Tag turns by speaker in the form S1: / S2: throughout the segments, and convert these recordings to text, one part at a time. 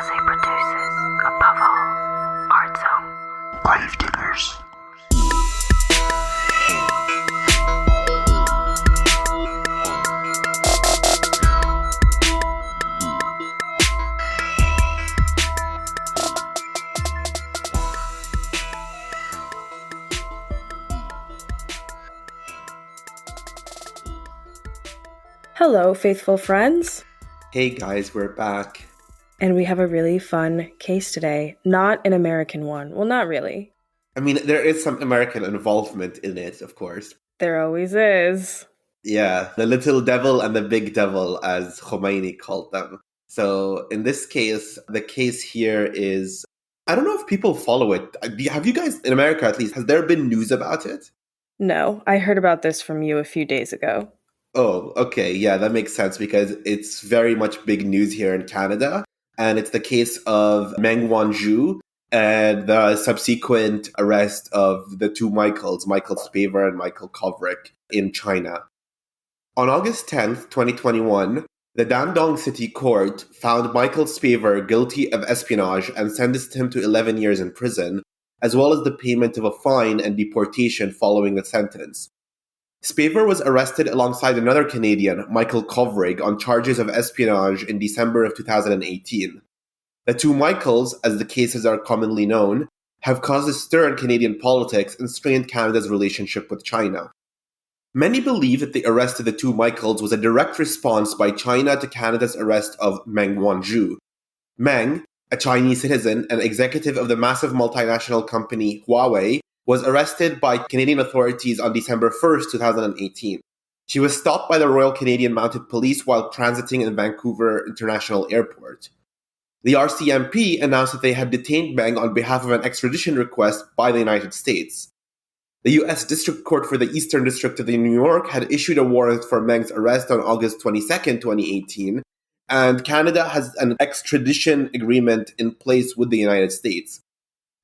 S1: produces, above all, art zone. Gravediggers.
S2: Hello, faithful friends.
S3: Hey guys, we're back.
S2: And we have a really fun case today. Not an American one. Well, not really.
S3: I mean, there is some American involvement in it, of course.
S2: There always is.
S3: Yeah, the little devil and the big devil, as Khomeini called them. So in this case, the case here is, I don't know if people follow it. Have you guys, in America at least, has there been news about it?
S2: No, I heard about this from you a few days ago.
S3: Oh, okay. Yeah, that makes sense because it's very much big news here in Canada. And it's the case of Meng Wanzhou and the subsequent arrest of the two Michaels, Michael Spavor and Michael Kovrig, in China. On August 10th, 2021, the Dandong City court found Michael Spavor guilty of espionage and sentenced him to 11 years in prison, as well as the payment of a fine and deportation following the sentence. Spavor was arrested alongside another Canadian, Michael Kovrig, on charges of espionage in December of 2018. The two Michaels, as the cases are commonly known, have caused a stir in Canadian politics and strained Canada's relationship with China. Many believe that the arrest of the two Michaels was a direct response by China to Canada's arrest of Meng Wanzhou. Meng, a Chinese citizen and executive of the massive multinational company Huawei, was arrested by Canadian authorities on December 1st, 2018. She was stopped by the Royal Canadian Mounted Police while transiting in Vancouver International Airport. The RCMP announced that they had detained Meng on behalf of an extradition request by the United States. The U.S. District Court for the Eastern District of New York had issued a warrant for Meng's arrest on August 22nd, 2018, and Canada has an extradition agreement in place with the United States.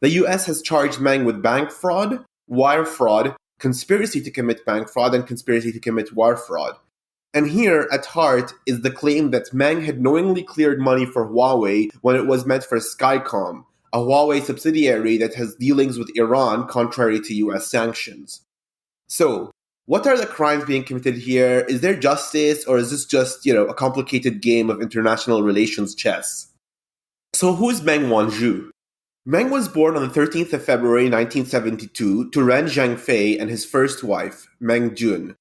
S3: The U.S. has charged Meng with bank fraud, wire fraud, conspiracy to commit bank fraud, and conspiracy to commit wire fraud. And here, at heart, is the claim that Meng had knowingly cleared money for Huawei when it was meant for Skycom, a Huawei subsidiary that has dealings with Iran contrary to U.S. sanctions. So, what are the crimes being committed here? Is there justice, or is this just, a complicated game of international relations chess? So who's Meng Wanzhou? Meng was born on the 13th of February 1972 to Ren Zhengfei and his first wife, Meng Jun.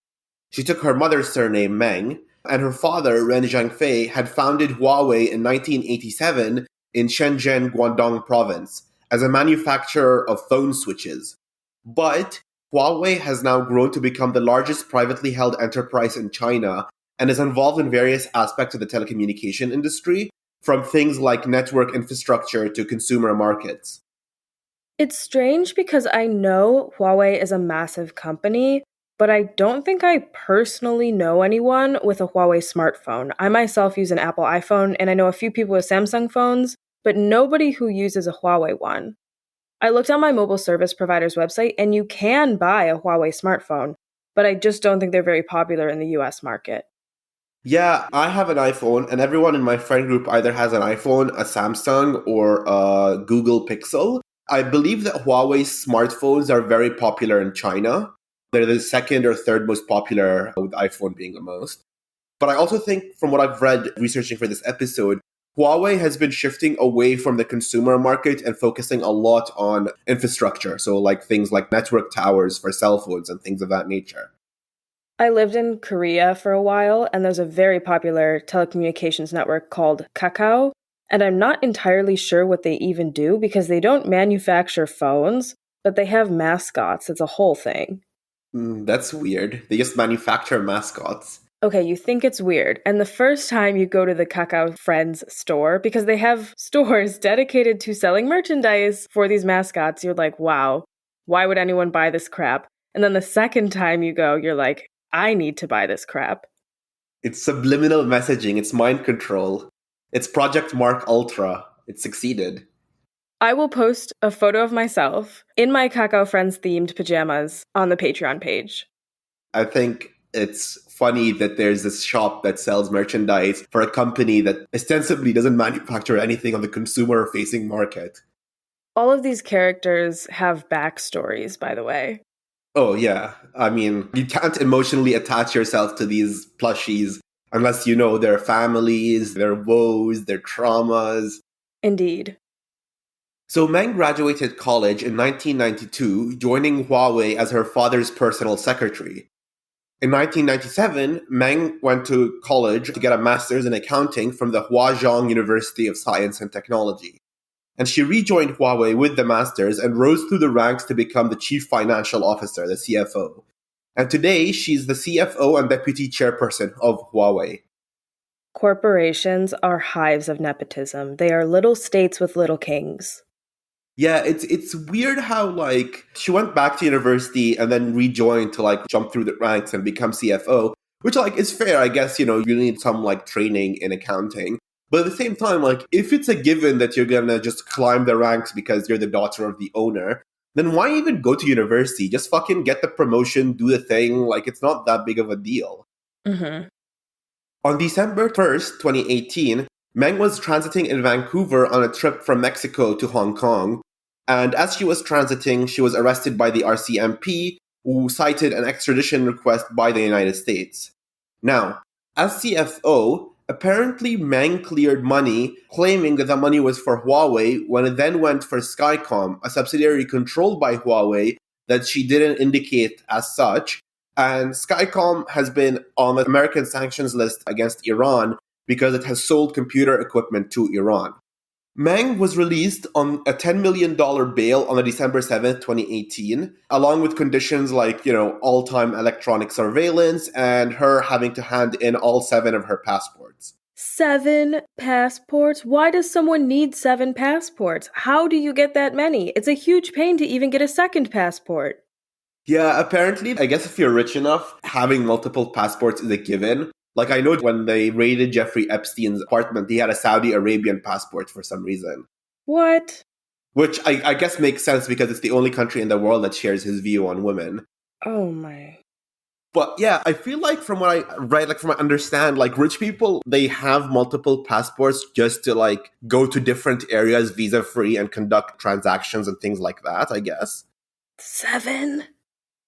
S3: She took her mother's surname Meng, and her father, Ren Zhengfei, had founded Huawei in 1987 in Shenzhen, Guangdong province, as a manufacturer of phone switches. But Huawei has now grown to become the largest privately held enterprise in China and is involved in various aspects of the telecommunication industry, from things like network infrastructure to consumer markets.
S2: It's strange because I know Huawei is a massive company, but I don't think I personally know anyone with a Huawei smartphone. I myself use an Apple iPhone, and I know a few people with Samsung phones, but nobody who uses a Huawei one. I looked on my mobile service provider's website, and you can buy a Huawei smartphone, but I just don't think they're very popular in the US market.
S3: Yeah, I have an iPhone, and everyone in my friend group either has an iPhone, a Samsung, or a Google Pixel. I believe that Huawei smartphones are very popular in China. They're the second or third most popular, with iPhone being the most. But I also think, from what I've read researching for this episode, Huawei has been shifting away from the consumer market and focusing a lot on infrastructure. So like things like network towers for cell phones and things of that nature.
S2: I lived in Korea for a while, and there's a very popular telecommunications network called Kakao, and I'm not entirely sure what they even do because they don't manufacture phones, but they have mascots. It's a whole thing.
S3: That's weird. They just manufacture mascots.
S2: Okay, you think it's weird, and the first time you go to the Kakao Friends store, because they have stores dedicated to selling merchandise for these mascots, you're like, wow, why would anyone buy this crap? And then the second time you go, you're like, I need to buy this crap.
S3: It's subliminal messaging. It's mind control. It's Project Mark Ultra. It succeeded.
S2: I will post a photo of myself in my Kakao Friends themed pajamas on the Patreon page.
S3: I think It's funny that there's this shop that sells merchandise for a company that ostensibly doesn't manufacture anything on the consumer-facing market.
S2: All of these characters have backstories, by the way.
S3: Oh, yeah. I mean, you can't emotionally attach yourself to these plushies unless you know their families, their woes, their traumas.
S2: Indeed.
S3: So Meng graduated college in 1992, joining Huawei as her father's personal secretary. In 1997, Meng went to college to get a master's in accounting from the Huazhong University of Science and Technology. And she rejoined Huawei with the master's and rose through the ranks to become the chief financial officer, the CFO. And today, she's the CFO and deputy chairperson of Huawei.
S2: Corporations are hives of nepotism. They are little states with little kings.
S3: Yeah, it's weird how, like, she went back to university and then rejoined to, like, jump through the ranks and become CFO, which, like, is fair. I guess, you need some, like, training in accounting. But at the same time, like, if it's a given that you're gonna just climb the ranks because you're the daughter of the owner, then why even go to university? Just fucking get the promotion, do the thing. Like, it's not that big of a deal.
S2: Mm-hmm.
S3: On December 1st, 2018, Meng was transiting in Vancouver on a trip from Mexico to Hong Kong. And as she was transiting, she was arrested by the RCMP, who cited an extradition request by the United States. Now, as CFO, apparently Meng cleared money, claiming that the money was for Huawei, when it then went for Skycom, a subsidiary controlled by Huawei that she didn't indicate as such. And Skycom has been on the American sanctions list against Iran because it has sold computer equipment to Iran. Meng was released on a $10 million bail on December 7th, 2018, along with conditions like, all-time electronic surveillance and her having to hand in all 7 of her passports.
S2: 7 passports? Why does someone need 7 passports? How do you get that many? It's a huge pain to even get a second passport.
S3: Yeah, apparently, I guess if you're rich enough, having multiple passports is a given. Like, I know when they raided Jeffrey Epstein's apartment, he had a Saudi Arabian passport for some reason.
S2: What?
S3: Which I guess makes sense because it's the only country in the world that shares his view on women.
S2: Oh my.
S3: But yeah, I feel like from what I read, like from what I understand, like rich people, they have multiple passports just to like go to different areas visa-free and conduct transactions and things like that, I guess.
S2: 7?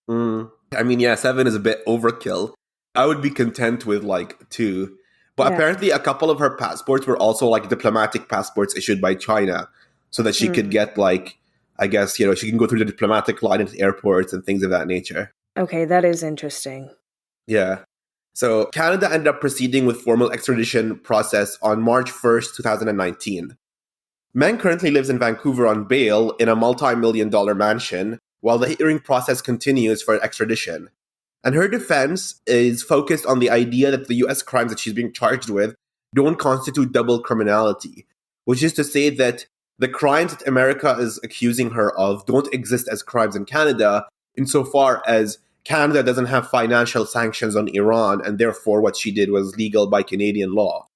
S3: I mean, yeah, 7 is a bit overkill. I would be content with like 2. But apparently a couple of her passports were also like diplomatic passports issued by China so that she could get like, I guess, she can go through the diplomatic line at airports and things of that nature.
S2: Okay, that is interesting.
S3: Yeah. So Canada ended up proceeding with formal extradition process on March 1st, 2019. Meng currently lives in Vancouver on bail in a multi-million-dollar mansion while the hearing process continues for extradition. And her defense is focused on the idea that the US crimes that she's being charged with don't constitute double criminality, which is to say that the crimes that America is accusing her of don't exist as crimes in Canada, insofar as Canada doesn't have financial sanctions on Iran, and therefore what she did was legal by Canadian law.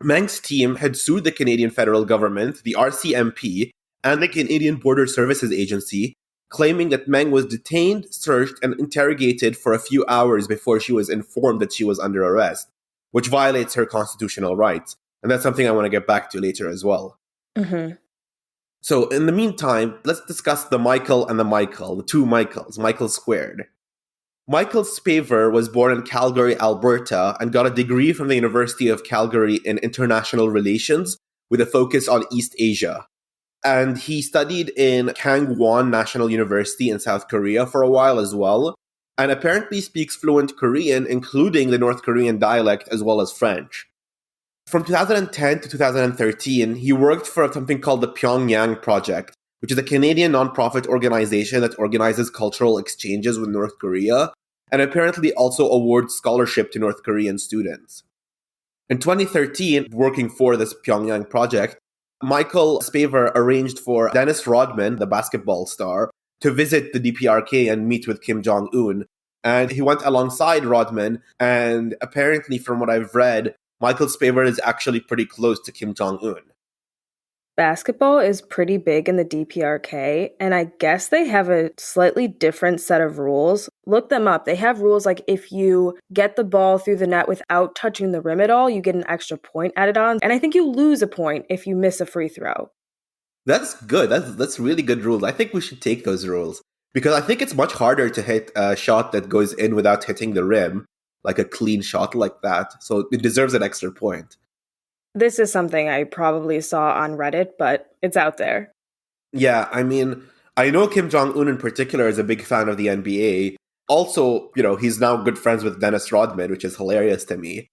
S3: Meng's team had sued the Canadian federal government, the RCMP, and the Canadian Border Services Agency, claiming that Meng was detained, searched, and interrogated for a few hours before she was informed that she was under arrest, which violates her constitutional rights. And that's something I want to get back to later as well.
S2: Mm-hmm.
S3: So in the meantime, let's discuss the Michael and the Michael, the 2 Michaels, Michael squared. Michael Spavor was born in Calgary, Alberta, and got a degree from the University of Calgary in International Relations with a focus on East Asia. And he studied in Kangwon National University in South Korea for a while as well, and apparently speaks fluent Korean, including the North Korean dialect as well as French. From 2010 to 2013, he worked for something called the Pyongyang Project, which is a Canadian nonprofit organization that organizes cultural exchanges with North Korea, and apparently also awards scholarship to North Korean students. In 2013, working for this Pyongyang project, Michael Spavor arranged for Dennis Rodman, the basketball star, to visit the DPRK and meet with Kim Jong-un. And he went alongside Rodman, and apparently from what I've read, Michael Spavor is actually pretty close to Kim Jong-un.
S2: Basketball is pretty big in the DPRK, and I guess they have a slightly different set of rules. Look them up. They have rules like if you get the ball through the net without touching the rim at all, you get an extra point added on. And I think you lose a point if you miss a free throw.
S3: That's good. That's really good rules. I think we should take those rules because I think it's much harder to hit a shot that goes in without hitting the rim, like a clean shot like that. So it deserves an extra point.
S2: This is something I probably saw on Reddit, but it's out there.
S3: Yeah, I mean, I know Kim Jong-un in particular is a big fan of the NBA. Also, he's now good friends with Dennis Rodman, which is hilarious to me.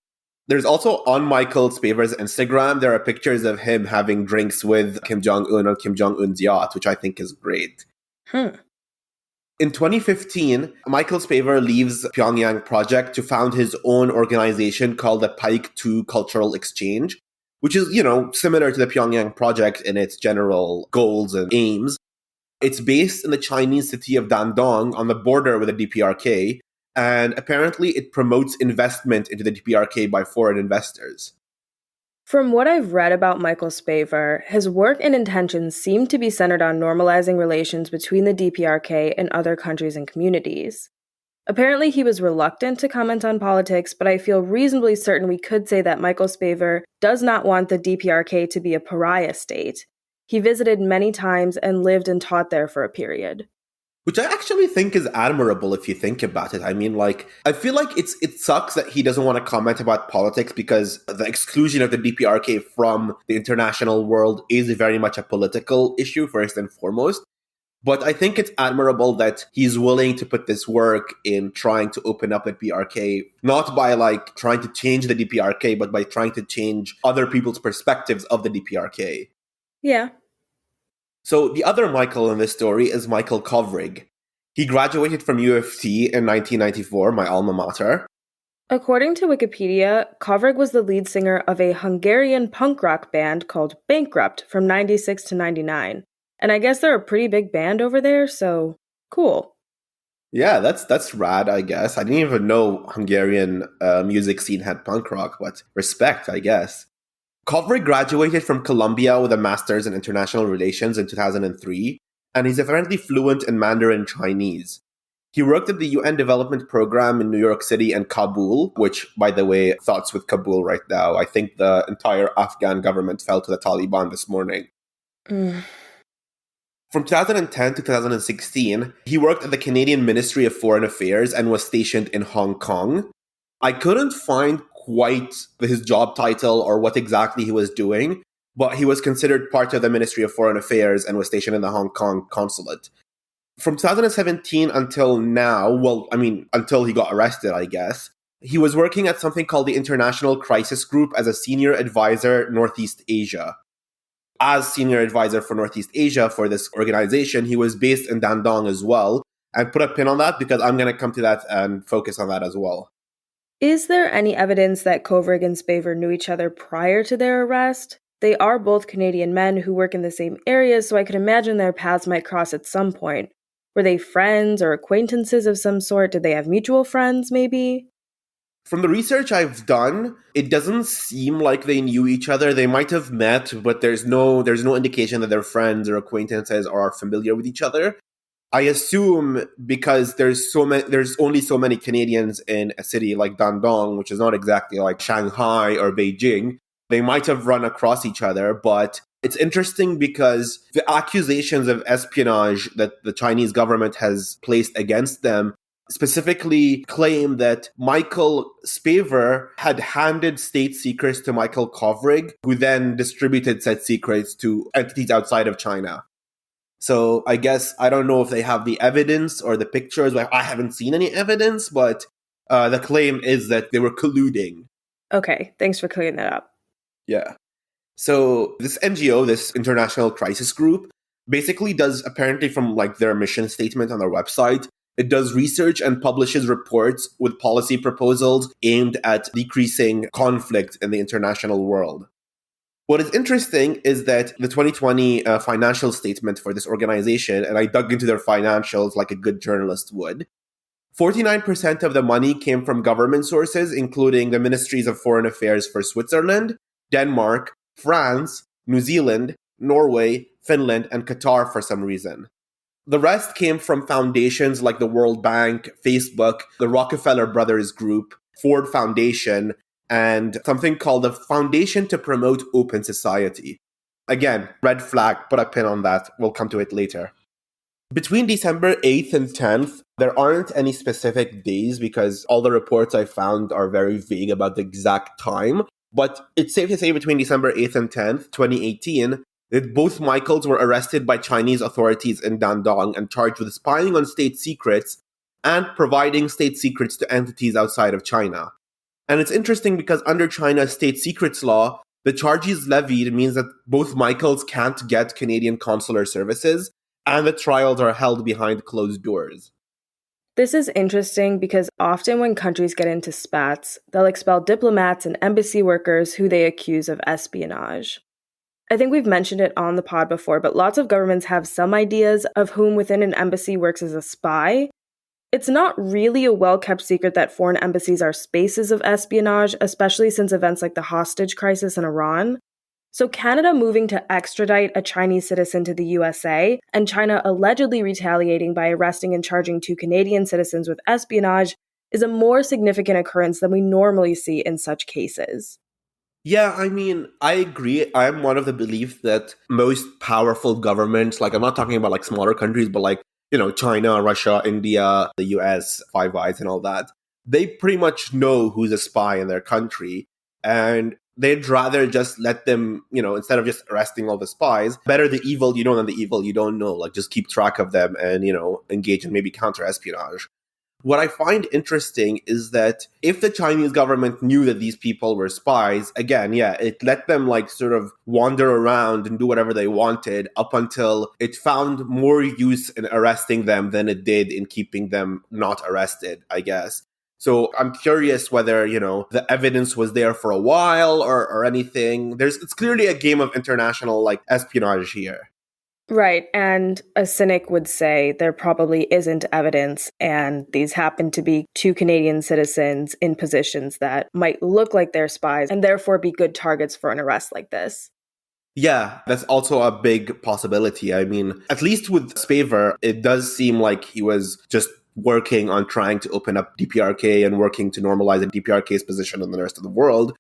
S3: There's also on Michael Spavor's Instagram, there are pictures of him having drinks with Kim Jong-un on Kim Jong-un's yacht, which I think is great. In 2015, Michael Spavor leaves Pyongyang project to found his own organization called the Pike 2 Cultural Exchange, which is, similar to the Pyongyang project in its general goals and aims. It's based in the Chinese city of Dandong on the border with the DPRK, and apparently it promotes investment into the DPRK by foreign investors.
S2: From what I've read about Michael Spavor, his work and intentions seem to be centered on normalizing relations between the DPRK and other countries and communities. Apparently, he was reluctant to comment on politics, but I feel reasonably certain we could say that Michael Spavor does not want the DPRK to be a pariah state. He visited many times and lived and taught there for a period.
S3: Which I actually think is admirable if you think about it. I mean, I feel like it sucks that he doesn't want to comment about politics because the exclusion of the DPRK from the international world is very much a political issue, first and foremost. But I think it's admirable that he's willing to put this work in trying to open up the DPRK, not by trying to change the DPRK, but by trying to change other people's perspectives of the DPRK.
S2: Yeah.
S3: So the other Michael in this story is Michael Kovrig. He graduated from U of T in 1994, my alma mater.
S2: According to Wikipedia, Kovrig was the lead singer of a Hungarian punk rock band called Bankrupt from 96 to 99. And I guess they're a pretty big band over there, so cool.
S3: Yeah, that's rad, I guess. I didn't even know Hungarian music scene had punk rock, but respect, I guess. Kovrig graduated from Columbia with a master's in international relations in 2003, and he's apparently fluent in Mandarin Chinese. He worked at the UN Development Program in New York City and Kabul, which, by the way, thoughts with Kabul right now. I think the entire Afghan government fell to the Taliban this morning. From 2010 to 2016, he worked at the Canadian Ministry of Foreign Affairs and was stationed in Hong Kong. I couldn't find quite his job title or what exactly he was doing, but he was considered part of the Ministry of Foreign Affairs and was stationed in the Hong Kong consulate. From 2017 until now, until he got arrested, I guess, he was working at something called the International Crisis Group as a senior advisor Northeast Asia. As senior advisor for Northeast Asia for this organization, he was based in Dandong as well. I put a pin on that because I'm going to come to that and focus on that as well.
S2: Is there any evidence that Kovrig and Spavor knew each other prior to their arrest? They are both Canadian men who work in the same areas, so I could imagine their paths might cross at some point. Were they friends or acquaintances of some sort? Did they have mutual friends, maybe?
S3: From the research I've done, it doesn't seem like they knew each other. They might have met, but there's no indication that they're friends or acquaintances or are familiar with each other. I assume because there's only so many Canadians in a city like Dandong, which is not exactly like Shanghai or Beijing, they might have run across each other. But it's interesting because the accusations of espionage that the Chinese government has placed against them specifically claim that Michael Spavor had handed state secrets to Michael Kovrig, who then distributed said secrets to entities outside of China. So I guess I don't know if they have the evidence or the pictures. I haven't seen any evidence, but the claim is that they were colluding.
S2: Okay, thanks for clearing that up.
S3: Yeah. So this NGO, this International Crisis Group, basically does, apparently from their mission statement on their website, it does research and publishes reports with policy proposals aimed at decreasing conflict in the international world. What is interesting is that the 2020 financial statement for this organization, and I dug into their financials like a good journalist would, 49% of the money came from government sources, including the Ministries of Foreign Affairs for Switzerland, Denmark, France, New Zealand, Norway, Finland, and Qatar for some reason. The rest came from foundations like the World Bank, Facebook, the Rockefeller Brothers Group, Ford Foundation, and something called the Foundation to Promote Open Society. Again, red flag, put a pin on that. We'll come to it later. Between December 8th and 10th, there aren't any specific days because all the reports I found are very vague about the exact time. But it's safe to say between December 8th and 10th, 2018, that both Michaels were arrested by Chinese authorities in Dandong and charged with spying on state secrets and providing state secrets to entities outside of China. And it's interesting because under China's state secrets law, the charges levied means that both Michaels can't get Canadian consular services, and the trials are held behind closed doors.
S2: This is interesting because often when countries get into spats, they'll expel diplomats and embassy workers who they accuse of espionage. I think we've mentioned it on the pod before, but lots of governments have some ideas of whom within an embassy works as a spy. It's not really a well-kept secret that foreign embassies are spaces of espionage, especially since events like the hostage crisis in Iran. So Canada moving to extradite a Chinese citizen to the USA, and China allegedly retaliating by arresting and charging 2 Canadian citizens with espionage is a more significant occurrence than we normally see in such cases.
S3: Yeah, I mean, I agree. I'm one of the belief that most powerful governments, like I'm not talking about like smaller countries, but like, China, Russia, India, the US, Five Eyes and all that, they pretty much know who's a spy in their country. And they'd rather just let them, instead of just arresting all the spies, better the evil you know than the evil you don't know. Like just keep track of them and, engage in maybe counter-espionage. What I find interesting is that if the Chinese government knew that these people were spies, again, yeah, it let them like sort of wander around and do whatever they wanted up until it found more use in arresting them than it did in keeping them not arrested, I guess. So I'm curious whether, the evidence was there for a while or anything. It's clearly a game of international like espionage here.
S2: Right, and a cynic would say there probably isn't evidence, and these happen to be 2 Canadian citizens in positions that might look like they're spies and therefore be good targets for an arrest like this.
S3: Yeah, that's also a big possibility. I mean, at least with Spavor, it does seem like he was just working on trying to open up DPRK and working to normalize the DPRK's position in the rest of the world.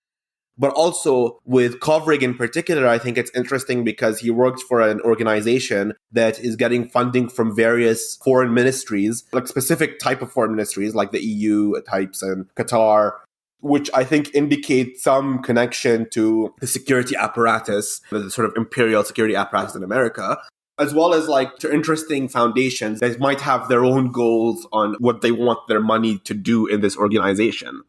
S3: But also with Kovrig in particular, I think it's interesting because he worked for an organization that is getting funding from various foreign ministries, like specific type of foreign ministries, like the EU types and Qatar, which I think indicate some connection to the security apparatus, the sort of imperial security apparatus in America, as well as like interesting foundations that might have their own goals on what they want their money to do in this organization.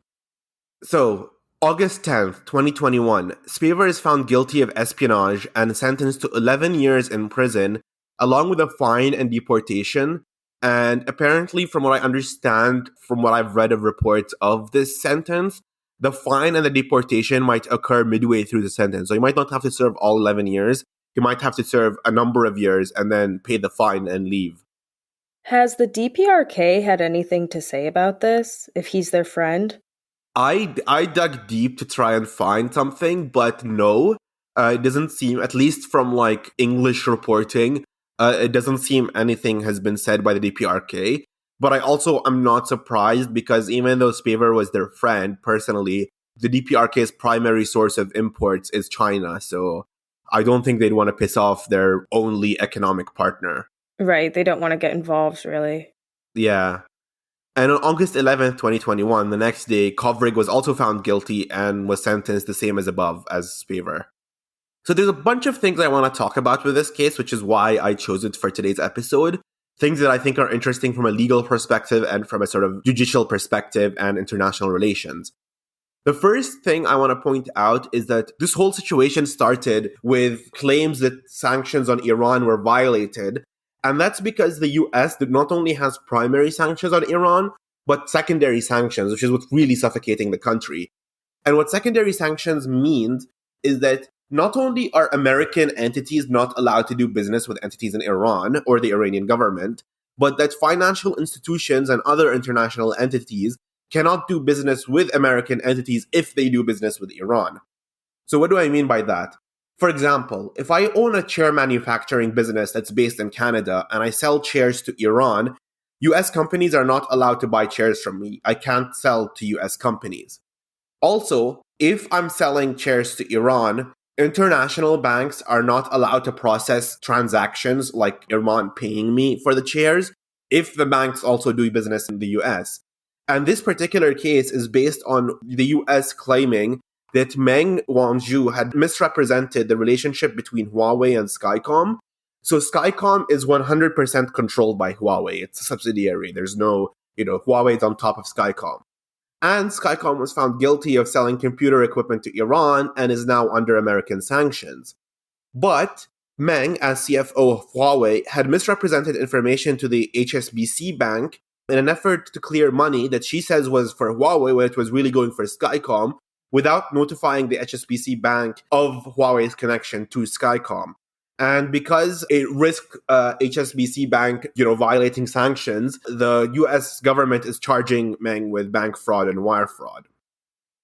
S3: So, August 10th, 2021, Spavor is found guilty of espionage and sentenced to 11 years in prison, along with a fine and deportation. And apparently, from what I understand, from what I've read of reports of this sentence, the fine and the deportation might occur midway through the sentence. So you might not have to serve all 11 years. You might have to serve a number of years and then pay the fine and leave.
S2: Has the DPRK had anything to say about this, if he's their friend?
S3: I dug deep to try and find something, but no, it doesn't seem, at least from like English reporting, it doesn't seem anything has been said by the DPRK. But I also am not surprised because even though Spavor was their friend personally, the DPRK's primary source of imports is China. So I don't think they'd want to piss off their only economic partner.
S2: Right, they don't want to get involved, really.
S3: Yeah. And on August 11th, 2021, the next day, Kovrig was also found guilty and was sentenced the same as above as Spavor. So there's a bunch of things I want to talk about with this case, which is why I chose it for today's episode. Things that I think are interesting from a legal perspective and from a sort of judicial perspective and international relations. The first thing I want to point out is that this whole situation started with claims that sanctions on Iran were violated. And that's because the US not only has primary sanctions on Iran, but secondary sanctions, which is what's really suffocating the country. And what secondary sanctions means is that not only are American entities not allowed to do business with entities in Iran or the Iranian government, but that financial institutions and other international entities cannot do business with American entities if they do business with Iran. So what do I mean by that? For example, if I own a chair manufacturing business that's based in Canada and I sell chairs to Iran, US companies are not allowed to buy chairs from me. I can't sell to US companies. Also, if I'm selling chairs to Iran, international banks are not allowed to process transactions like Iran paying me for the chairs if the banks also do business in the US. And this particular case is based on the US claiming that Meng Wanzhou had misrepresented the relationship between Huawei and Skycom. So Skycom is 100% controlled by Huawei. It's a subsidiary. There's no, Huawei's on top of Skycom. And Skycom was found guilty of selling computer equipment to Iran and is now under American sanctions. But Meng, as CFO of Huawei, had misrepresented information to the HSBC bank in an effort to clear money that she says was for Huawei when it was really going for Skycom, without notifying the HSBC bank of Huawei's connection to Skycom. And because it risked HSBC bank, violating sanctions, the US government is charging Meng with bank fraud and wire fraud.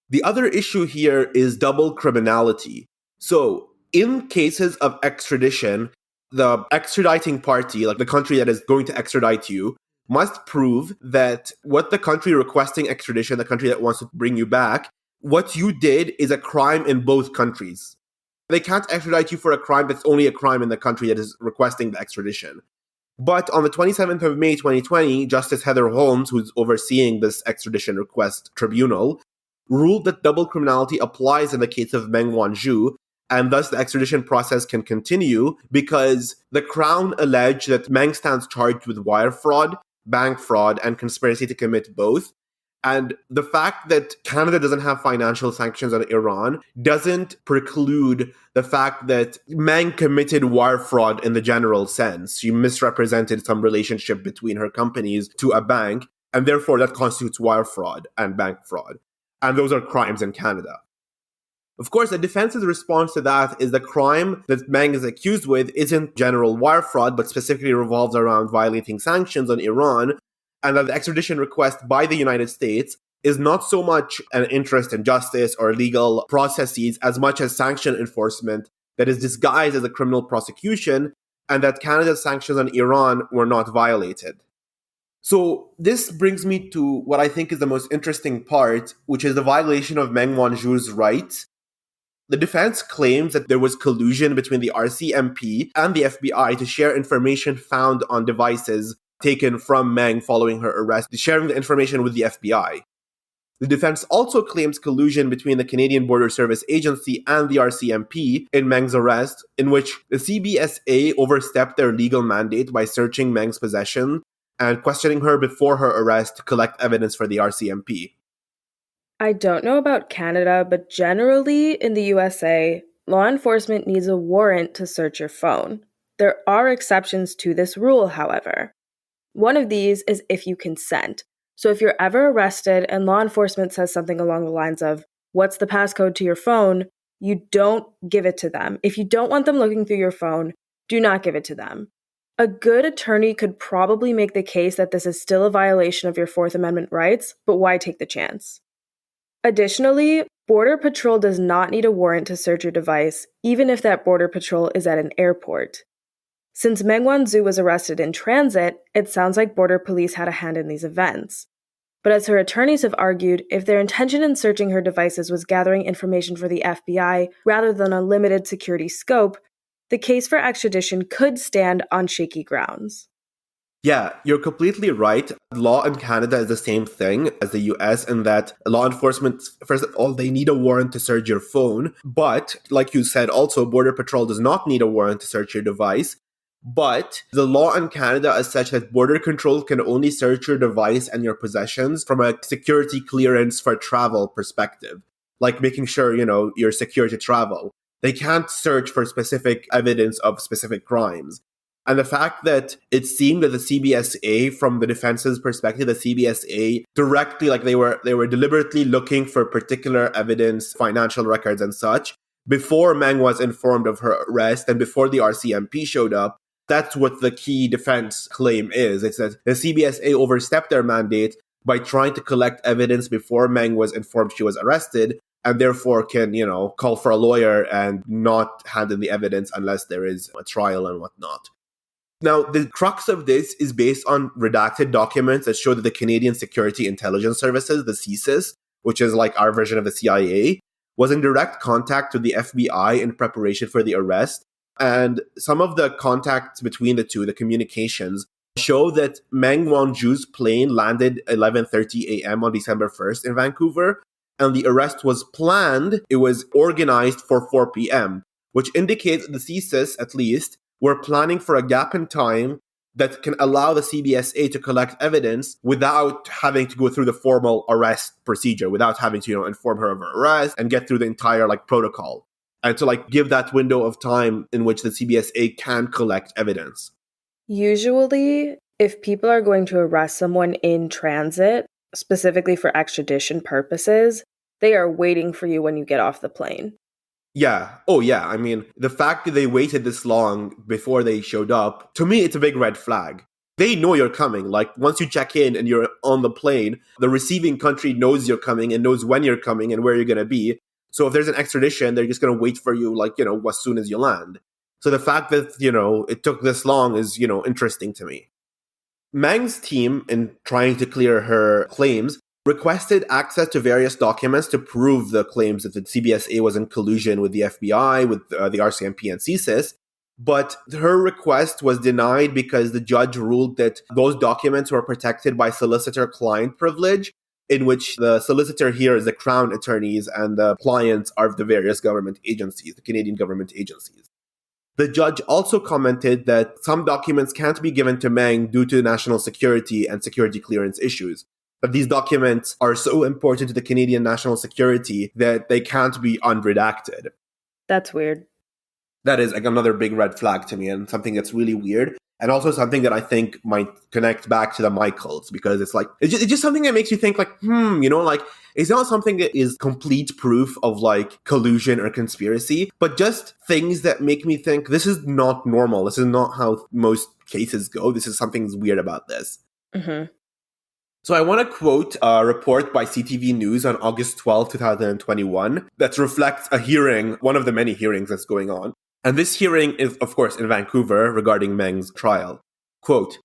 S3: The other issue here is double criminality. So, in cases of extradition, the extraditing party, like the country that is going to extradite you, must prove that what the country requesting extradition, the country that wants to bring you back, what you did is a crime in both countries. They can't extradite you for a crime that's only a crime in the country that is requesting the extradition. But on the 27th of May 2020, Justice Heather Holmes, who's overseeing this extradition request tribunal, ruled that double criminality applies in the case of Meng Wanzhou, and thus the extradition process can continue because the Crown alleged that Meng stands charged with wire fraud, bank fraud, and conspiracy to commit both. And the fact that Canada doesn't have financial sanctions on Iran doesn't preclude the fact that Meng committed wire fraud in the general sense. She misrepresented some relationship between her companies to a bank, and therefore that constitutes wire fraud and bank fraud. And those are crimes in Canada. Of course, the defense's response to that is the crime that Meng is accused with isn't general wire fraud, but specifically revolves around violating sanctions on Iran, and that the extradition request by the United States is not so much an interest in justice or legal processes as much as sanction enforcement that is disguised as a criminal prosecution, and that Canada's sanctions on Iran were not violated. So this brings me to what I think is the most interesting part, which is the violation of Meng Wanzhou's rights. The defense claims that there was collusion between the RCMP and the FBI to share information found on devices taken from Meng following her arrest, sharing the information with the FBI. The defense also claims collusion between the Canadian Border Service Agency and the RCMP in Meng's arrest, in which the CBSA overstepped their legal mandate by searching Meng's possession and questioning her before her arrest to collect evidence for the RCMP.
S2: I don't know about Canada, but generally in the USA, law enforcement needs a warrant to search your phone. There are exceptions to this rule, however. One of these is if you consent. So if you're ever arrested and law enforcement says something along the lines of, "What's the passcode to your phone?" you don't give it to them. If you don't want them looking through your phone, do not give it to them. A good attorney could probably make the case that this is still a violation of your Fourth Amendment rights, but why take the chance? Additionally, Border Patrol does not need a warrant to search your device, even if that Border Patrol is at an airport. Since Meng Wanzhou was arrested in transit, it sounds like Border Police had a hand in these events. But as her attorneys have argued, if their intention in searching her devices was gathering information for the FBI rather than a limited security scope, the case for extradition could stand on shaky grounds.
S3: Yeah, you're completely right. Law in Canada is the same thing as the US in that law enforcement, first of all, they need a warrant to search your phone. But, like you said, also, Border Patrol does not need a warrant to search your device. But the law in Canada is such that Border Control can only search your device and your possessions from a security clearance for travel perspective, like making sure, you're secure to travel. They can't search for specific evidence of specific crimes. And the fact that it seemed that the CBSA, from the defense's perspective, the CBSA directly, like they were deliberately looking for particular evidence, financial records and such, before Meng was informed of her arrest and before the RCMP showed up. That's what the key defense claim is. It's that the CBSA overstepped their mandate by trying to collect evidence before Meng was informed she was arrested, and therefore can, call for a lawyer and not hand in the evidence unless there is a trial and whatnot. Now, the crux of this is based on redacted documents that show that the Canadian Security Intelligence Services, the CSIS, which is like our version of the CIA, was in direct contact with the FBI in preparation for the arrest. And some of the contacts between the two, the communications, show that Meng Wanzhou's plane landed 11:30 a.m. on December 1st in Vancouver, and the arrest was planned. It was organized for 4 p.m., which indicates that the CSIS, at least, were planning for a gap in time that can allow the CBSA to collect evidence without having to go through the formal arrest procedure, without having to, inform her of her arrest and get through the entire protocol, and to give that window of time in which the CBSA can collect evidence.
S2: Usually, if people are going to arrest someone in transit, specifically for extradition purposes, they are waiting for you when you get off the plane.
S3: Yeah. Oh, yeah. I mean, the fact that they waited this long before they showed up, to me, it's a big red flag. They know you're coming. Once you check in and you're on the plane, the receiving country knows you're coming and knows when you're coming and where you're going to be. So if there's an extradition, they're just going to wait for you, as soon as you land. So the fact that, it took this long is, interesting to me. Meng's team, in trying to clear her claims, requested access to various documents to prove the claims that the CBSA was in collusion with the FBI, with the RCMP and CSIS. But her request was denied because the judge ruled that those documents were protected by solicitor-client privilege, in which the solicitor here is the Crown attorneys and the clients are the various government agencies, the Canadian government agencies. The judge also commented that some documents can't be given to Meng due to national security and security clearance issues. That these documents are so important to the Canadian national security that they can't be unredacted.
S2: That's weird.
S3: That is another big red flag to me, and something that's really weird. And also something that I think might connect back to the Michaels, because it's just something that makes you think it's not something that is complete proof of collusion or conspiracy, but just things that make me think this is not normal. This is not how most cases go. This is something's weird about this.
S2: Mm-hmm.
S3: So I want to quote a report by CTV News on August 12, 2021 that reflects a hearing, one of the many hearings that's going on. And this hearing is, of course, in Vancouver regarding Meng's trial. Quote,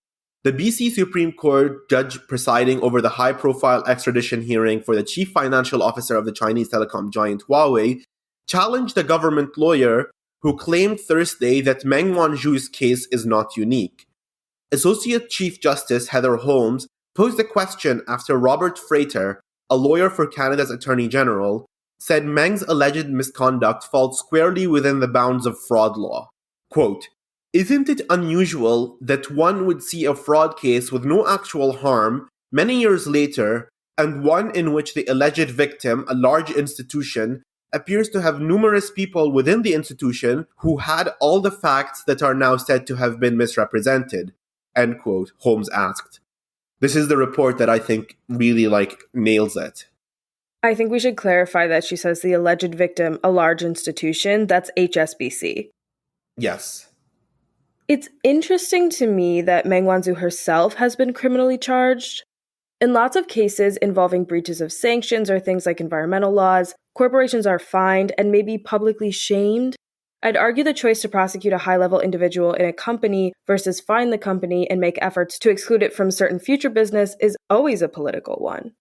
S3: the BC Supreme Court judge presiding over the high-profile extradition hearing for the chief financial officer of the Chinese telecom giant Huawei challenged a government lawyer who claimed Thursday that Meng Wanzhou's case is not unique. Associate Chief Justice Heather Holmes posed a question after Robert Frater, a lawyer for Canada's Attorney General, said Meng's alleged misconduct falls squarely within the bounds of fraud law. Quote, isn't it unusual that one would see a fraud case with no actual harm many years later, and one in which the alleged victim, a large institution, appears to have numerous people within the institution who had all the facts that are now said to have been misrepresented? End quote, Holmes asked. This is the report that I think really nails it.
S2: I think we should clarify that she says the alleged victim, a large institution, that's HSBC.
S3: Yes.
S2: It's interesting to me that Meng Wanzhou herself has been criminally charged. In lots of cases involving breaches of sanctions or things like environmental laws, corporations are fined and maybe publicly shamed. I'd argue the choice to prosecute a high-level individual in a company versus fine the company and make efforts to exclude it from certain future business is always a political one.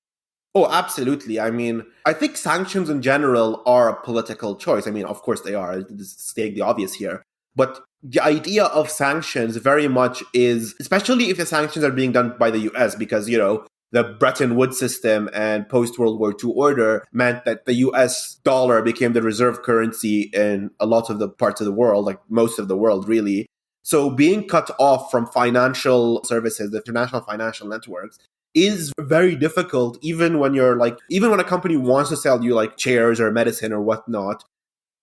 S3: Oh, absolutely. I mean, I think sanctions in general are a political choice. I mean, of course they are. Just stating the obvious here. But the idea of sanctions very much is, especially if the sanctions are being done by the US, because, the Bretton Woods system and post-World War II order meant that the US dollar became the reserve currency in a lot of the parts of the world, most of the world, really. So being cut off from financial services, the international financial networks, is very difficult, even when a company wants to sell you chairs or medicine or whatnot.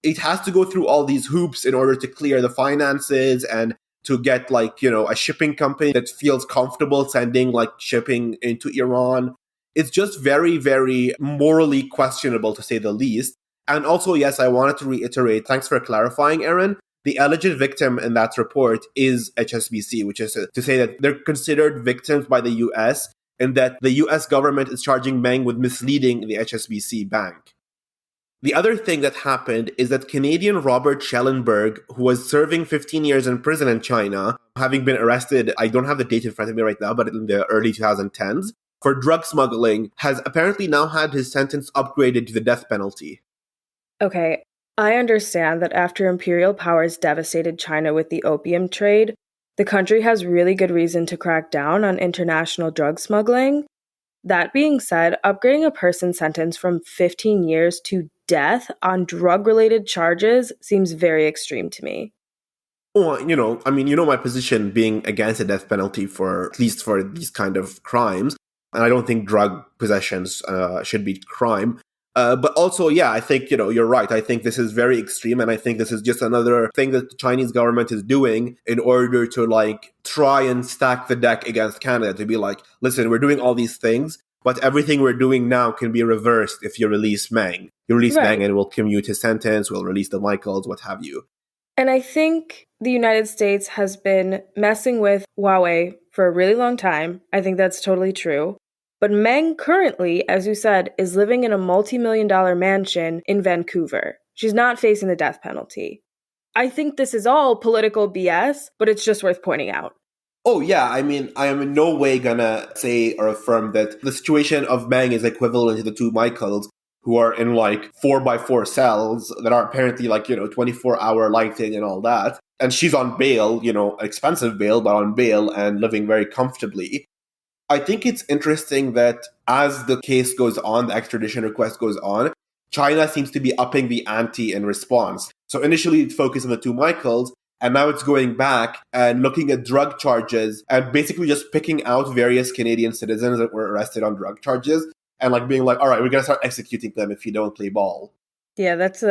S3: It has to go through all these hoops in order to clear the finances and to get a shipping company that feels comfortable sending shipping into Iran. It's just very, very morally questionable, to say the least. And also, yes, I wanted to reiterate, thanks for clarifying, Aaron, the alleged victim in that report is HSBC, which is to say that they're considered victims by the US, and that the US government is charging Meng with misleading the HSBC bank. The other thing that happened is that Canadian Robert Schellenberg, who was serving 15 years in prison in China, having been arrested, I don't have the date in front of me right now, but in the early 2010s, for drug smuggling, has apparently now had his sentence upgraded to the death penalty.
S2: Okay, I understand that after imperial powers devastated China with the opium trade, the country has really good reason to crack down on international drug smuggling. That being said, upgrading a person's sentence from 15 years to death on drug-related charges seems very extreme to me.
S3: Well, my position being against the death penalty for at least for these kind of crimes, and I don't think drug possessions should be crime. But also, yeah, I think, you're right. I think this is very extreme, and I think this is just another thing that the Chinese government is doing in order to, try and stack the deck against Canada, to be like, listen, we're doing all these things, but everything we're doing now can be reversed if you release Meng. You release
S2: Right.
S3: Meng and we'll commute his sentence, we'll release the Michaels, what have you.
S2: And I think the United States has been messing with Huawei for a really long time. I think that's totally true. But Meng currently, as you said, is living in a multi-million-dollar mansion in Vancouver. She's not facing the death penalty. I think this is all political BS, but it's just worth pointing out.
S3: Oh, yeah. I mean, I am in no way gonna say or affirm that the situation of Meng is equivalent to the two Michaels who are in 4x4 cells that are apparently 24-hour lighting and all that. And she's on bail, expensive bail, but on bail and living very comfortably. I think it's interesting that as the case goes on, the extradition request goes on, China seems to be upping the ante in response. So initially it focused on the two Michaels, and now it's going back and looking at drug charges and basically just picking out various Canadian citizens that were arrested on drug charges and being like, all right, we're going to start executing them if you don't play ball.
S2: Yeah, that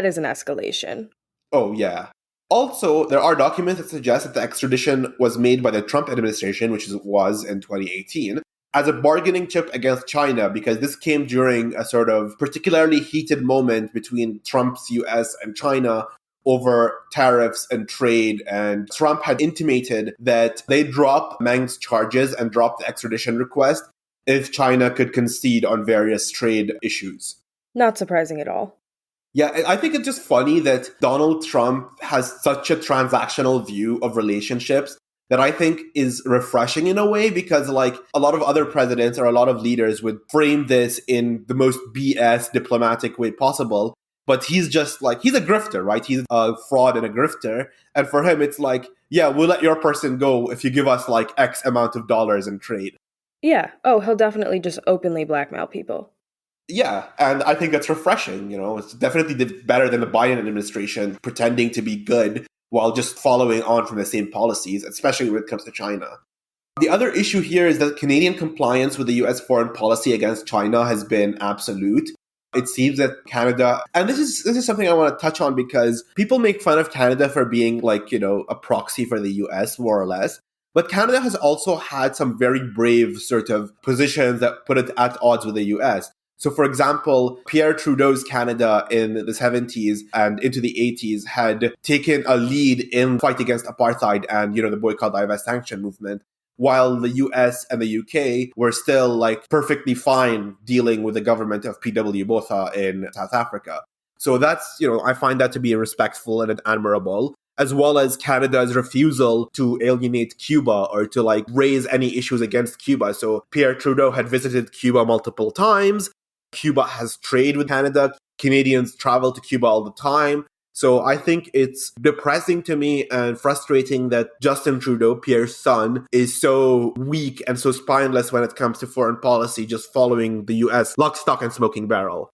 S2: is an escalation.
S3: Oh, yeah. Also, there are documents that suggest that the extradition was made by the Trump administration, which was in 2018, as a bargaining chip against China, because this came during a sort of particularly heated moment between Trump's US and China over tariffs and trade. And Trump had intimated that they'd drop Meng's charges and drop the extradition request if China could concede on various trade issues.
S2: Not surprising at all.
S3: Yeah, I think it's just funny that Donald Trump has such a transactional view of relationships that I think is refreshing in a way, because a lot of other presidents or a lot of leaders would frame this in the most BS diplomatic way possible. But he's just he's a grifter, right? He's a fraud and a grifter. And for him, it's yeah, we'll let your person go if you give us X amount of dollars in trade.
S2: Yeah. Oh, he'll definitely just openly blackmail people.
S3: Yeah, and I think that's refreshing. It's definitely better than the Biden administration pretending to be good while just following on from the same policies, especially when it comes to China. The other issue here is that Canadian compliance with the US foreign policy against China has been absolute. It seems that Canada, and this is something I want to touch on because people make fun of Canada for being a proxy for the US, more or less. But Canada has also had some very brave sort of positions that put it at odds with the US. So, for example, Pierre Trudeau's Canada in the 70s and into the 80s had taken a lead in fight against apartheid and, the boycott, divest, sanction movement, while the US and the UK were still perfectly fine dealing with the government of P.W. Botha in South Africa. So that's, I find that to be respectful and admirable, as well as Canada's refusal to alienate Cuba or to raise any issues against Cuba. So Pierre Trudeau had visited Cuba multiple times. Cuba has trade with Canada. Canadians travel to Cuba all the time. So I think it's depressing to me and frustrating that Justin Trudeau, Pierre's son, is so weak and so spineless when it comes to foreign policy, just following the US lock, stock, and smoking barrel.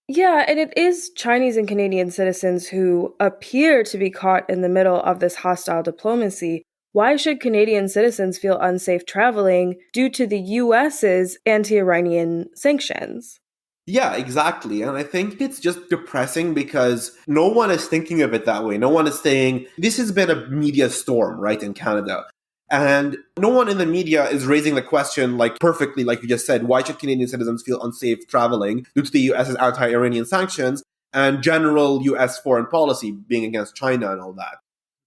S2: Yeah, and it is Chinese and Canadian citizens who appear to be caught in the middle of this hostile diplomacy. Why should Canadian citizens feel unsafe traveling due to the US's anti-Iranian sanctions?
S3: Yeah, exactly. And I think it's just depressing because no one is thinking of it that way. No one is saying, this has been a media storm, right, in Canada. And no one in the media is raising the question, perfectly, like you just said, why should Canadian citizens feel unsafe traveling due to the US's anti-Iranian sanctions and general US foreign policy being against China and all that.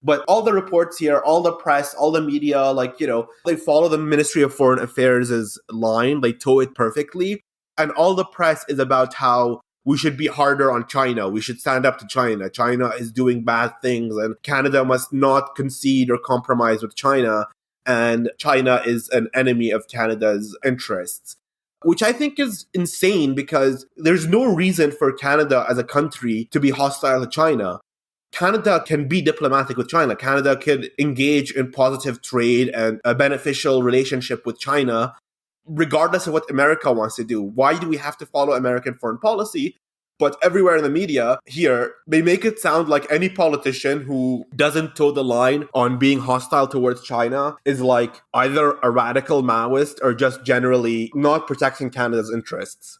S3: But all the reports here, all the press, all the media, they follow the Ministry of Foreign Affairs' line, they toe it perfectly. And all the press is about how we should be harder on China. We should stand up to China. China is doing bad things and Canada must not concede or compromise with China. And China is an enemy of Canada's interests, which I think is insane because there's no reason for Canada as a country to be hostile to China. Canada can be diplomatic with China. Canada could engage in positive trade and a beneficial relationship with China, regardless of what America wants to do. Why do we have to follow American foreign policy? But everywhere in the media here, they make it sound like any politician who doesn't toe the line on being hostile towards China is like either a radical Maoist or just generally not protecting Canada's interests.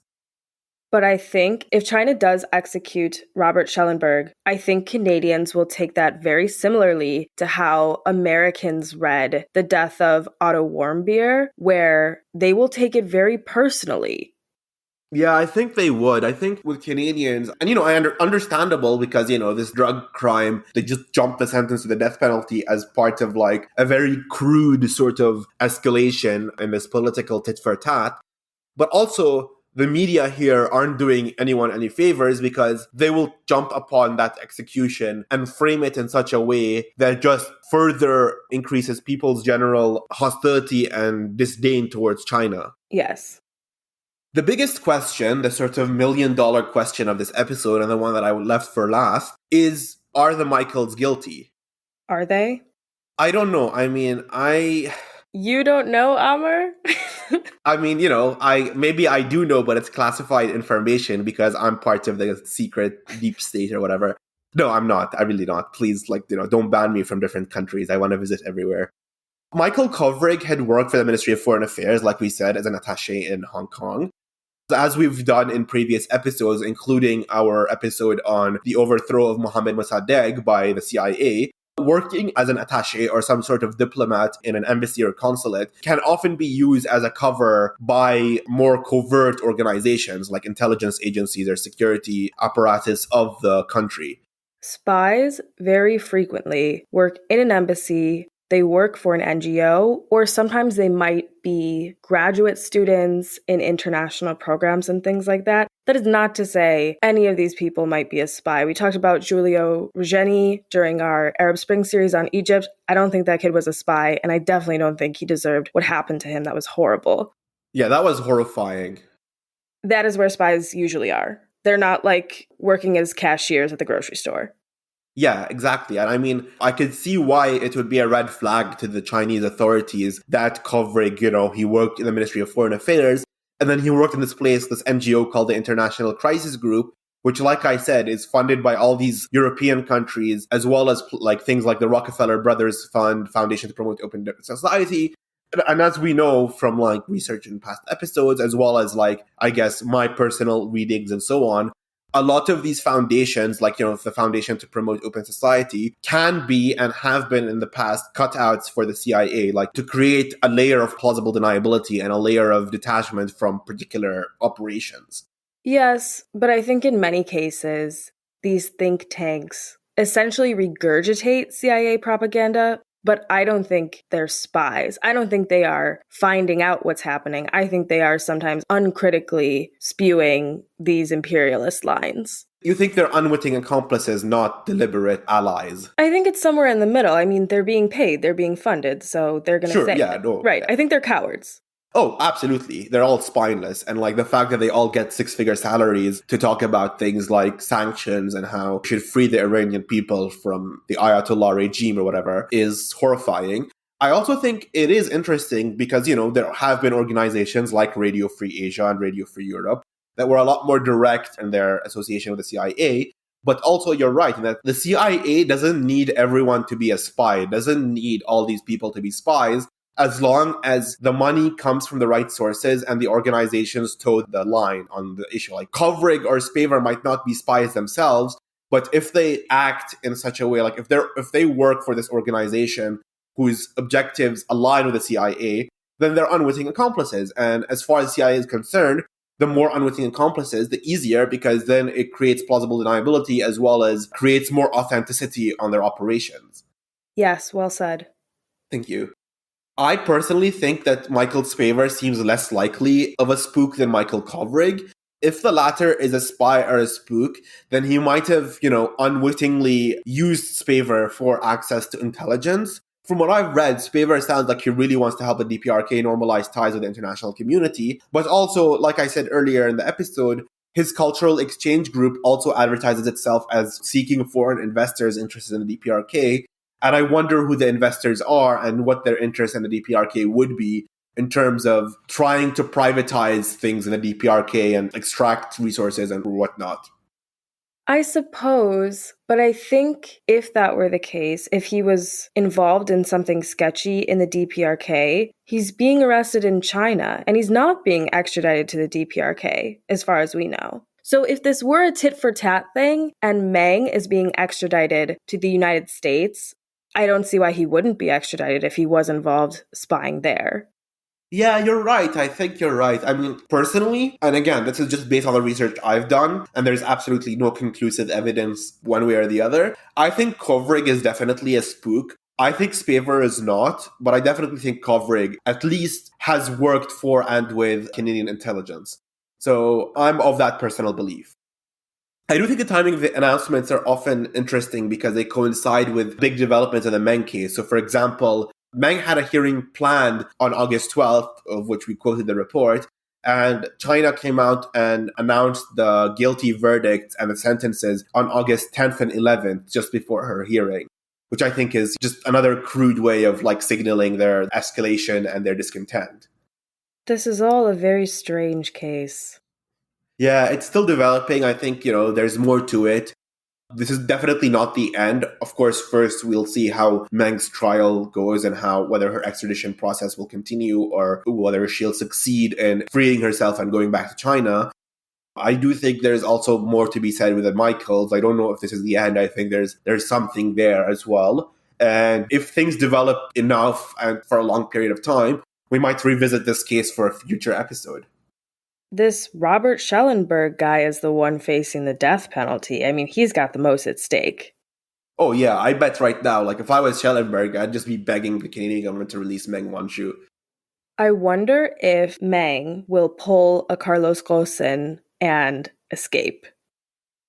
S2: But I think if China does execute Robert Schellenberg, I think Canadians will take that very similarly to how Americans read the death of Otto Warmbier, where they will take it very personally.
S3: Yeah, I think they would. I think with Canadians, and understandable because, this drug crime, they just jumped the sentence to the death penalty as part of like a very crude sort of escalation in this political tit for tat. But also, the media here aren't doing anyone any favors because they will jump upon that execution and frame it in such a way that just further increases people's general hostility and disdain towards China.
S2: Yes.
S3: The biggest question, the sort of $1 million question of this episode, and the one that I left for last, is, are the Michaels guilty?
S2: Are they?
S3: I don't know. I mean,
S2: You don't know, Amr?
S3: I mean, maybe I do know, but it's classified information because I'm part of the secret deep state or whatever. No, I'm not. I really not. Please, don't ban me from different countries. I want to visit everywhere. Michael Kovrig had worked for the Ministry of Foreign Affairs, like we said, as an attaché in Hong Kong. As we've done in previous episodes, including our episode on the overthrow of Mohammed Mossadegh by the CIA, working as an attaché or some sort of diplomat in an embassy or consulate can often be used as a cover by more covert organizations like intelligence agencies or security apparatus of the country.
S2: Spies very frequently work in an embassy. They work for an NGO, or sometimes they might be graduate students in international programs and things like that. That is not to say any of these people might be a spy. We talked about Giulio Regeni during our Arab Spring series on Egypt. I don't think that kid was a spy, and I definitely don't think he deserved what happened to him. That was horrible.
S3: Yeah, that was horrifying.
S2: That is where spies usually are. They're not like working as cashiers at the grocery store.
S3: Yeah, exactly. And I mean, I could see why it would be a red flag to the Chinese authorities that Kovrig, he worked in the Ministry of Foreign Affairs, and then he worked in this NGO called the International Crisis Group, which, like I said, is funded by all these European countries, as well as like things like the Rockefeller Brothers Foundation to Promote Open Society. And as we know from like research in past episodes, as well as like, I guess, my personal readings and so on, a lot of these foundations, like, the Foundation to Promote Open Society, can be and have been in the past cutouts for the CIA, like to create a layer of plausible deniability and a layer of detachment from particular operations.
S2: Yes, but I think in many cases, these think tanks essentially regurgitate CIA propaganda, but I don't think they're spies. I don't think they are finding out what's happening. I think they are sometimes uncritically spewing these imperialist lines.
S3: You think they're unwitting accomplices, not deliberate allies?
S2: I think it's somewhere in the middle. I mean, they're being paid, they're being funded, so they're going to say right.
S3: Yeah.
S2: I think they're cowards.
S3: Oh, absolutely. They're all spineless. And like the fact that they all get 6-figure salaries to talk about things like sanctions and how we should free the Iranian people from the Ayatollah regime or whatever is horrifying. I also think it is interesting because, there have been organizations like Radio Free Asia and Radio Free Europe that were a lot more direct in their association with the CIA. But also, you're right, that the CIA doesn't need everyone to be a spy. It doesn't need all these people to be spies, as long as the money comes from the right sources and the organizations toe the line on the issue. Like Kovrig or Spavor might not be spies themselves, but if they act in such a way, like if they work for this organization whose objectives align with the CIA, then they're unwitting accomplices. And as far as the CIA is concerned, the more unwitting accomplices, the easier, because then it creates plausible deniability as well as creates more authenticity on their operations.
S2: Yes, well said.
S3: Thank you. I personally think that Michael Spavor seems less likely of a spook than Michael Kovrig. If the latter is a spy or a spook, then he might have, unwittingly used Spavor for access to intelligence. From what I've read, Spavor sounds like he really wants to help the DPRK normalize ties with the international community. But also, like I said earlier in the episode, his cultural exchange group also advertises itself as seeking foreign investors interested in the DPRK. And I wonder who the investors are and what their interest in the DPRK would be in terms of trying to privatize things in the DPRK and extract resources and whatnot.
S2: I suppose, but I think if that were the case, if he was involved in something sketchy in the DPRK, he's being arrested in China and he's not being extradited to the DPRK, as far as we know. So if this were a tit-for-tat thing and Meng is being extradited to the United States, I don't see why he wouldn't be extradited if he was involved spying there.
S3: Yeah, you're right. I think you're right. I mean, personally, and again, this is just based on the research I've done, and there's absolutely no conclusive evidence one way or the other. I think Kovrig is definitely a spook. I think Spavor is not, but I definitely think Kovrig at least has worked for and with Canadian intelligence. So I'm of that personal belief. I do think the timing of the announcements are often interesting because they coincide with big developments in the Meng case. So, for example, Meng had a hearing planned on August 12th, of which we quoted the report, and China came out and announced the guilty verdicts and the sentences on August 10th and 11th, just before her hearing, which I think is just another crude way of signaling their escalation and their discontent.
S2: This is all a very strange case.
S3: Yeah, it's still developing. I think, there's more to it. This is definitely not the end. Of course, first we'll see how Meng's trial goes and whether her extradition process will continue or whether she'll succeed in freeing herself and going back to China. I do think there's also more to be said with the Michaels. I don't know if this is the end. I think there's something there as well. And if things develop enough and for a long period of time, we might revisit this case for a future episode.
S2: This Robert Schellenberg guy is the one facing the death penalty. I mean, he's got the most at stake.
S3: Oh, yeah. I bet right now, if I was Schellenberg, I'd just be begging the Canadian government to release Meng Wanzhou.
S2: I wonder if Meng will pull a Carlos Ghosn and escape.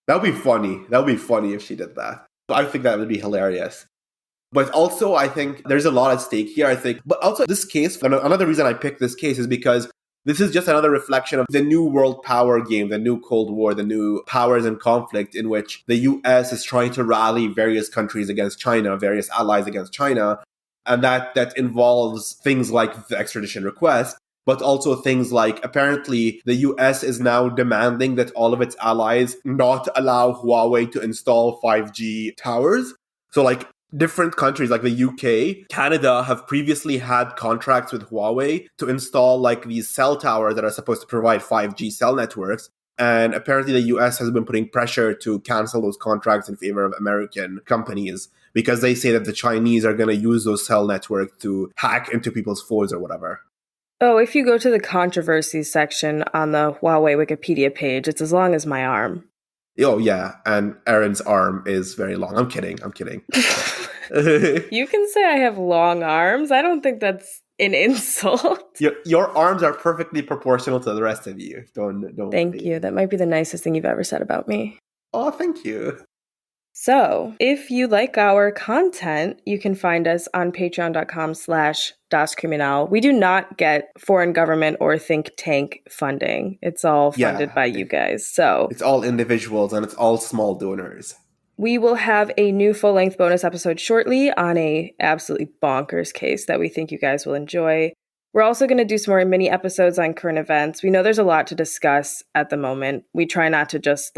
S3: That would be funny. That would be funny if she did that. I think that would be hilarious. But also, I think there's a lot at stake here, But also, this case, another reason I picked this case is because this is just another reflection of the new world power game, the new Cold War, the new powers in conflict in which the US is trying to rally various countries against China, various allies against China. And that involves things like the extradition request, but also things like apparently the US is now demanding that all of its allies not allow Huawei to install 5G towers. So different countries like the UK, Canada have previously had contracts with Huawei to install these cell towers that are supposed to provide 5G cell networks. And apparently the US has been putting pressure to cancel those contracts in favor of American companies because they say that the Chinese are going to use those cell networks to hack into people's phones or whatever.
S2: Oh, if you go to the controversies section on the Huawei Wikipedia page, it's as long as my arm.
S3: Oh, yeah. And Aaron's arm is very long. I'm kidding.
S2: You can say I have long arms. I don't think that's an insult.
S3: Your arms are perfectly proportional to the rest of you. Don't.
S2: Thank you. That might be the nicest thing you've ever said about me.
S3: Oh, thank you.
S2: So, if you like our content, you can find us on patreon.com/DasCriminal. We do not get foreign government or think tank funding. It's all funded by you guys. So
S3: it's all individuals and it's all small donors.
S2: We will have a new full-length bonus episode shortly on a absolutely bonkers case that we think you guys will enjoy. We're also going to do some more mini episodes on current events. We know there's a lot to discuss at the moment. We try not to just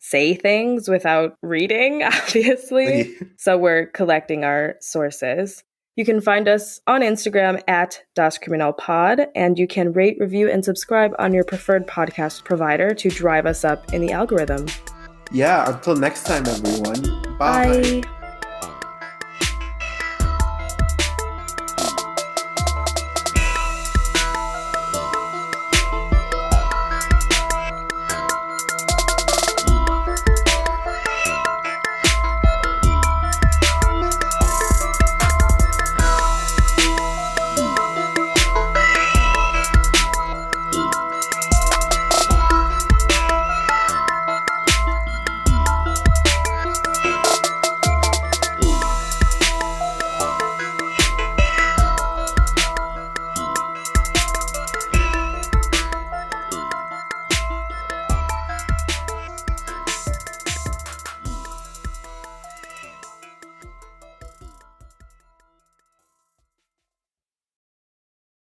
S2: say things without reading, obviously. So we're collecting our sources. You can find us on Instagram at DasCriminalPod, and you can rate, review, and subscribe on your preferred podcast provider to drive us up in the algorithm.
S3: Yeah, until next time, everyone. Bye.
S2: Bye.